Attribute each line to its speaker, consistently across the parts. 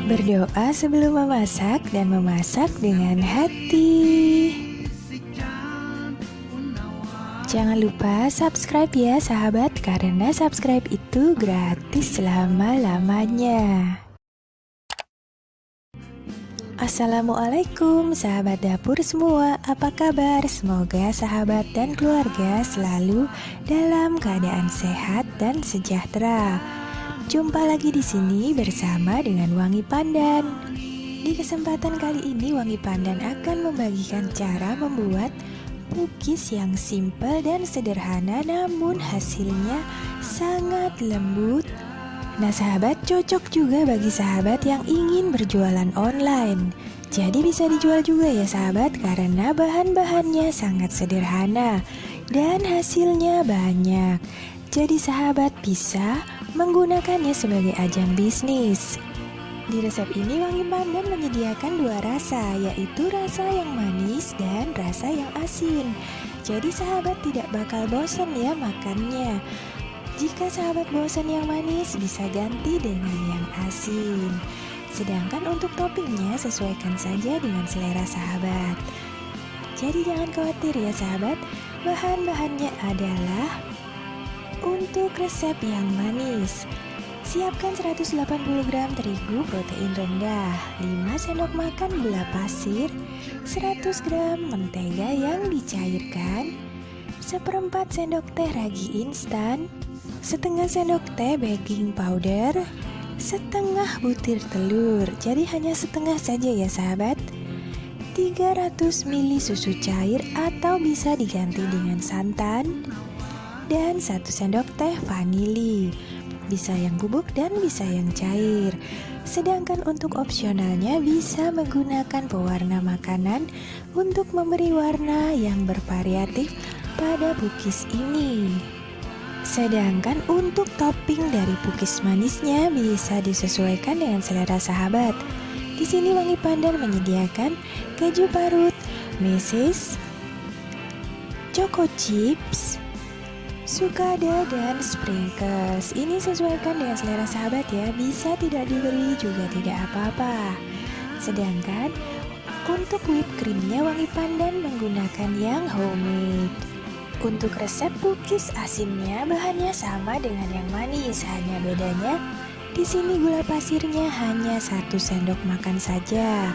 Speaker 1: Berdoa sebelum memasak dan memasak dengan hati. Jangan lupa subscribe ya sahabat, karena subscribe itu gratis selama-lamanya. Assalamualaikum sahabat dapur semua, apa kabar? Semoga sahabat dan keluarga selalu dalam keadaan sehat dan sejahtera. Jumpa lagi di sini bersama dengan Wangi Pandan. Di kesempatan kali ini Wangi Pandan akan membagikan cara membuat cookies yang simpel dan sederhana, namun hasilnya sangat lembut. Nah sahabat, cocok juga bagi sahabat yang ingin berjualan online. Jadi bisa dijual juga ya sahabat, karena bahan-bahannya sangat sederhana dan hasilnya banyak. Jadi sahabat bisa menggunakannya sebagai ajang bisnis. Di resep ini Wangi Pandan menyediakan dua rasa, yaitu rasa yang manis dan rasa yang asin. Jadi sahabat tidak bakal bosan ya makannya. Jika sahabat bosan yang manis, bisa ganti dengan yang asin. Sedangkan untuk toppingnya sesuaikan saja dengan selera sahabat. Jadi jangan khawatir ya sahabat, bahan-bahannya adalah untuk resep yang manis. Siapkan 180 gram terigu protein rendah, 5 sendok makan gula pasir, 100 gram mentega yang dicairkan, 1/4 sendok teh ragi instan, setengah sendok teh baking powder, setengah butir telur. Jadi hanya setengah saja ya sahabat. 300 ml susu cair atau bisa diganti dengan santan, dan 1 sendok teh vanili. Bisa yang bubuk dan bisa yang cair. Sedangkan untuk opsionalnya bisa menggunakan pewarna makanan untuk memberi warna yang bervariatif pada cookies ini. Sedangkan untuk topping dari cookies manisnya bisa disesuaikan dengan selera sahabat. Di sini Wangi Pandan menyediakan keju parut, meses, choco chips, sukada, dan sprinkles. Ini sesuaikan dengan selera sahabat ya, bisa tidak diberi juga tidak apa-apa. Sedangkan untuk whipped creamnya Wangi Pandan menggunakan yang homemade. Untuk resep cookies asinnya bahannya sama dengan yang manis, hanya bedanya di sini gula pasirnya hanya 1 sendok makan saja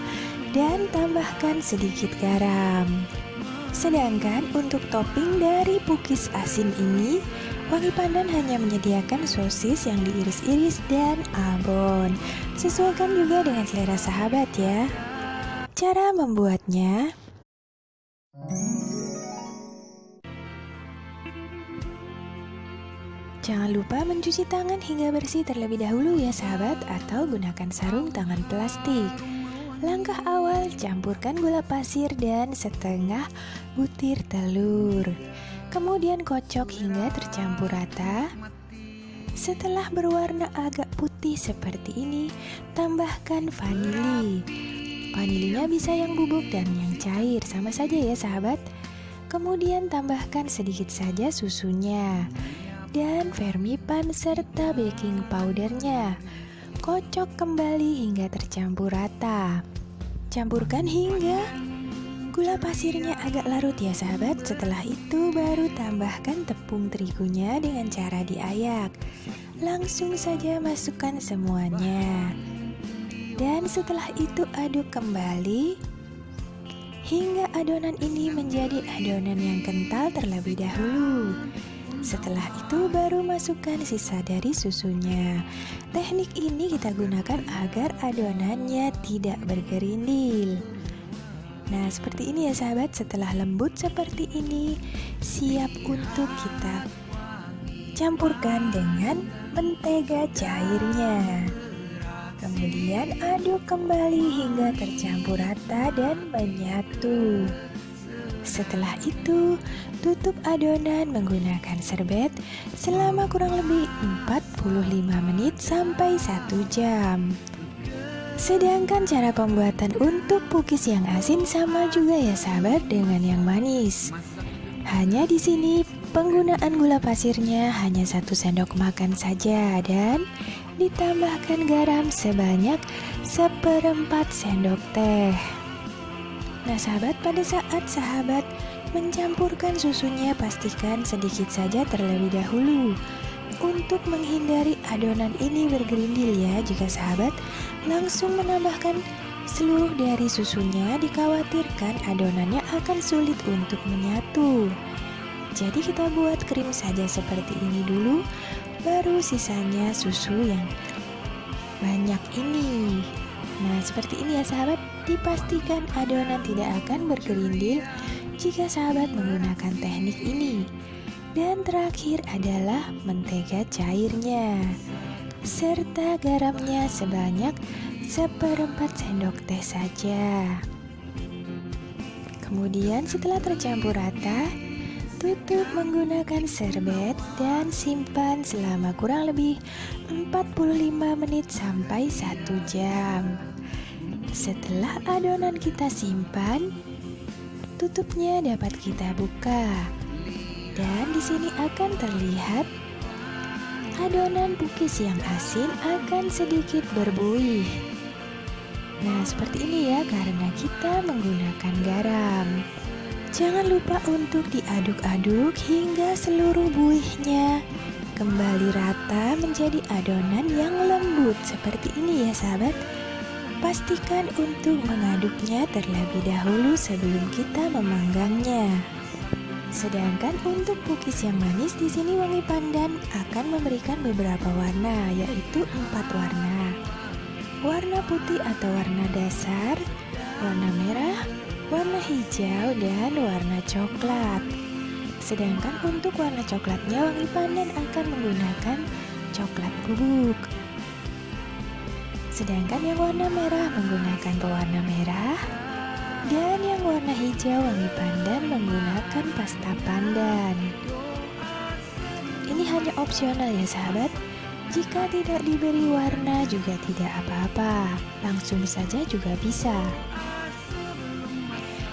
Speaker 1: dan tambahkan sedikit garam. Sedangkan untuk topping dari cookies asin ini Wangi Pandan hanya menyediakan sosis yang diiris-iris dan abon. Sesuaikan juga dengan selera sahabat ya. Cara membuatnya: jangan lupa mencuci tangan hingga bersih terlebih dahulu ya sahabat, atau gunakan sarung tangan plastik. Langkah awal, campurkan gula pasir dan setengah butir telur. Kemudian kocok hingga tercampur rata. Setelah berwarna agak putih seperti ini, tambahkan vanili. Vanilinya bisa yang bubuk dan yang cair, sama saja ya sahabat. Kemudian tambahkan sedikit saja susunya dan vermipan serta baking powdernya. Kocok kembali hingga tercampur rata. Campurkan hingga gula pasirnya agak larut ya sahabat. Setelah itu baru tambahkan tepung terigunya dengan cara diayak. Langsung saja masukkan semuanya. Dan setelah itu aduk kembali hingga adonan ini menjadi adonan yang kental terlebih dahulu. Setelah itu baru masukkan sisa dari susunya. Teknik ini kita gunakan agar adonannya tidak bergerindil. Nah seperti ini ya sahabat. Setelah lembut seperti ini, siap untuk kita campurkan dengan mentega cairnya. Kemudian aduk kembali hingga tercampur rata dan menyatu. Setelah itu, tutup adonan menggunakan serbet selama kurang lebih 45 menit sampai 1 jam. Sedangkan cara pembuatan untuk cookies yang asin sama juga ya sahabat dengan yang manis. Hanya di sini penggunaan gula pasirnya hanya 1 sendok makan saja dan ditambahkan garam sebanyak 1/4 sendok teh. Nah sahabat, pada saat sahabat mencampurkan susunya, pastikan sedikit saja terlebih dahulu untuk menghindari adonan ini bergerindil ya. Jika sahabat langsung menambahkan seluruh dari susunya, dikhawatirkan adonannya akan sulit untuk menyatu. Jadi kita buat krim saja seperti ini dulu, baru sisanya susu yang banyak ini. Nah seperti ini ya sahabat, dipastikan adonan tidak akan bergerindil jika sahabat menggunakan teknik ini. Dan terakhir adalah mentega cairnya, serta garamnya sebanyak 1/4 sendok teh saja. Kemudian setelah tercampur rata, tutup menggunakan serbet dan simpan selama kurang lebih 45 menit sampai 1 jam. Setelah adonan kita simpan, tutupnya dapat kita buka. Dan di sini akan terlihat adonan cookies yang asin akan sedikit berbuih. Nah, seperti ini ya, karena kita menggunakan garam. Jangan lupa untuk diaduk-aduk hingga seluruh buihnya kembali rata menjadi adonan yang lembut seperti ini ya sahabat. Pastikan untuk mengaduknya terlebih dahulu sebelum kita memanggangnya. Sedangkan untuk cookies yang manis di sini Wangi Pandan akan memberikan beberapa warna, yaitu 4 warna. Warna putih atau warna dasar, warna merah, warna hijau, dan warna coklat. Sedangkan untuk warna coklatnya Wangi Pandan akan menggunakan coklat bubuk. Sedangkan yang warna merah menggunakan pewarna merah, dan yang warna hijau Wangi Pandan menggunakan pasta pandan. Ini hanya opsional ya sahabat. Jika tidak diberi warna juga tidak apa-apa, langsung saja juga bisa.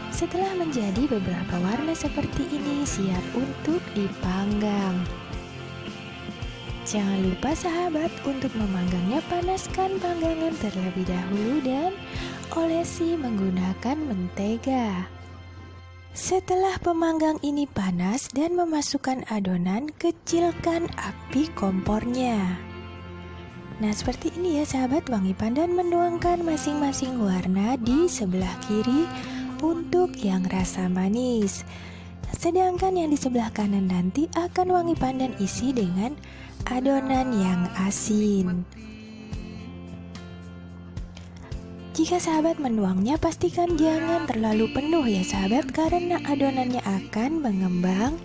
Speaker 1: Setelah menjadi beberapa warna seperti ini, siap untuk dipanggang. Jangan lupa sahabat untuk memanggangnya, panaskan panggangan terlebih dahulu dan olesi menggunakan mentega. Setelah pemanggang ini panas dan memasukkan adonan, kecilkan api kompornya. Nah seperti ini ya sahabat, Wangi Pandan menuangkan masing-masing warna di sebelah kiri untuk yang rasa manis. Sedangkan yang di sebelah kanan nanti akan Wangi Pandan isi dengan adonan yang asin. Jika sahabat menuangnya, pastikan jangan terlalu penuh ya sahabat, karena adonannya akan mengembang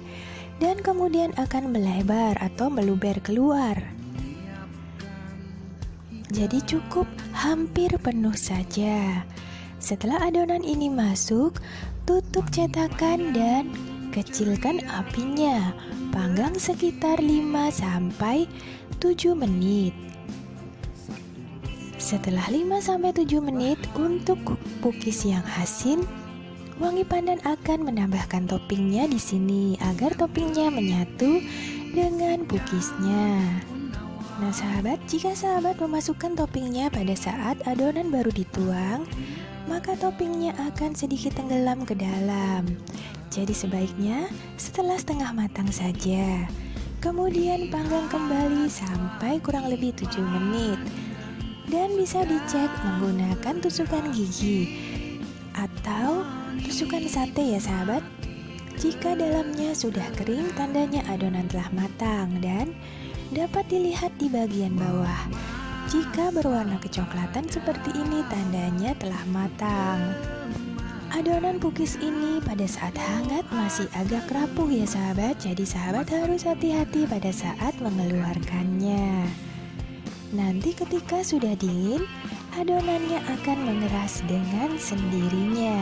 Speaker 1: dan kemudian akan melebar atau meluber keluar. Jadi cukup hampir penuh saja. Setelah adonan ini masuk, tutup cetakan dan kecilkan apinya. Panggang sekitar 5-7 menit. Setelah 5-7 menit untuk cookies yang asin, Wangi Pandan akan menambahkan toppingnya di sini agar toppingnya menyatu dengan cookiesnya. Nah sahabat, jika sahabat memasukkan toppingnya pada saat adonan baru dituang, maka toppingnya akan sedikit tenggelam ke dalam. Jadi sebaiknya setelah setengah matang saja. Kemudian panggang kembali sampai kurang lebih 7 menit. Dan bisa dicek menggunakan tusukan gigi atau tusukan sate ya sahabat. Jika dalamnya sudah kering, tandanya adonan telah matang dan dapat dilihat di bagian bawah. Jika berwarna kecoklatan seperti ini, tandanya telah matang. Adonan cookies ini pada saat hangat masih agak rapuh ya sahabat, jadi sahabat harus hati-hati pada saat mengeluarkannya. Nanti ketika sudah dingin, adonannya akan mengeras dengan sendirinya.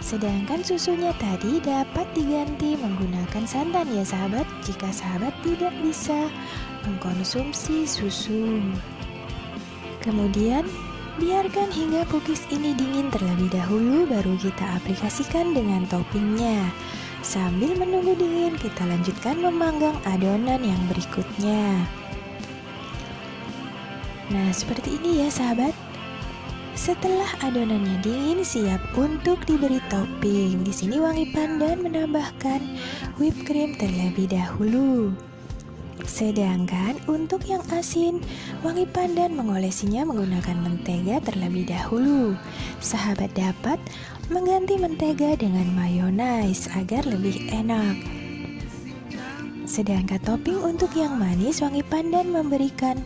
Speaker 1: Sedangkan susunya tadi dapat diganti menggunakan santan ya sahabat, jika sahabat tidak bisa mengkonsumsi susu. Kemudian biarkan hingga cookies ini dingin terlebih dahulu, baru kita aplikasikan dengan toppingnya. Sambil menunggu dingin, kita lanjutkan memanggang adonan yang berikutnya. Nah, seperti ini ya sahabat. Setelah adonannya dingin, siap untuk diberi topping. Di sini wangi pandan menambahkan whipped cream terlebih dahulu. Sedangkan untuk yang asin, wangi pandan mengolesinya menggunakan mentega terlebih dahulu. Sahabat dapat mengganti mentega dengan mayonaise agar lebih enak. Sedangkan topping untuk yang manis, wangi pandan memberikan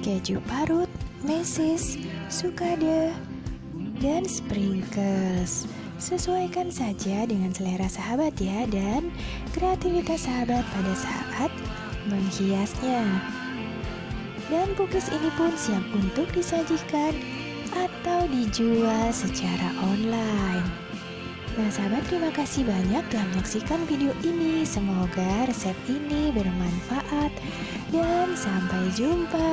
Speaker 1: keju parut, meses, sukade, dan sprinkles. Sesuaikan saja dengan selera sahabat ya, dan kreativitas sahabat pada saat menghiasnya. Dan cookies ini pun siap untuk disajikan atau dijual secara online. Nah sahabat, terima kasih banyak telah menyaksikan video ini. Semoga resep ini bermanfaat dan sampai jumpa.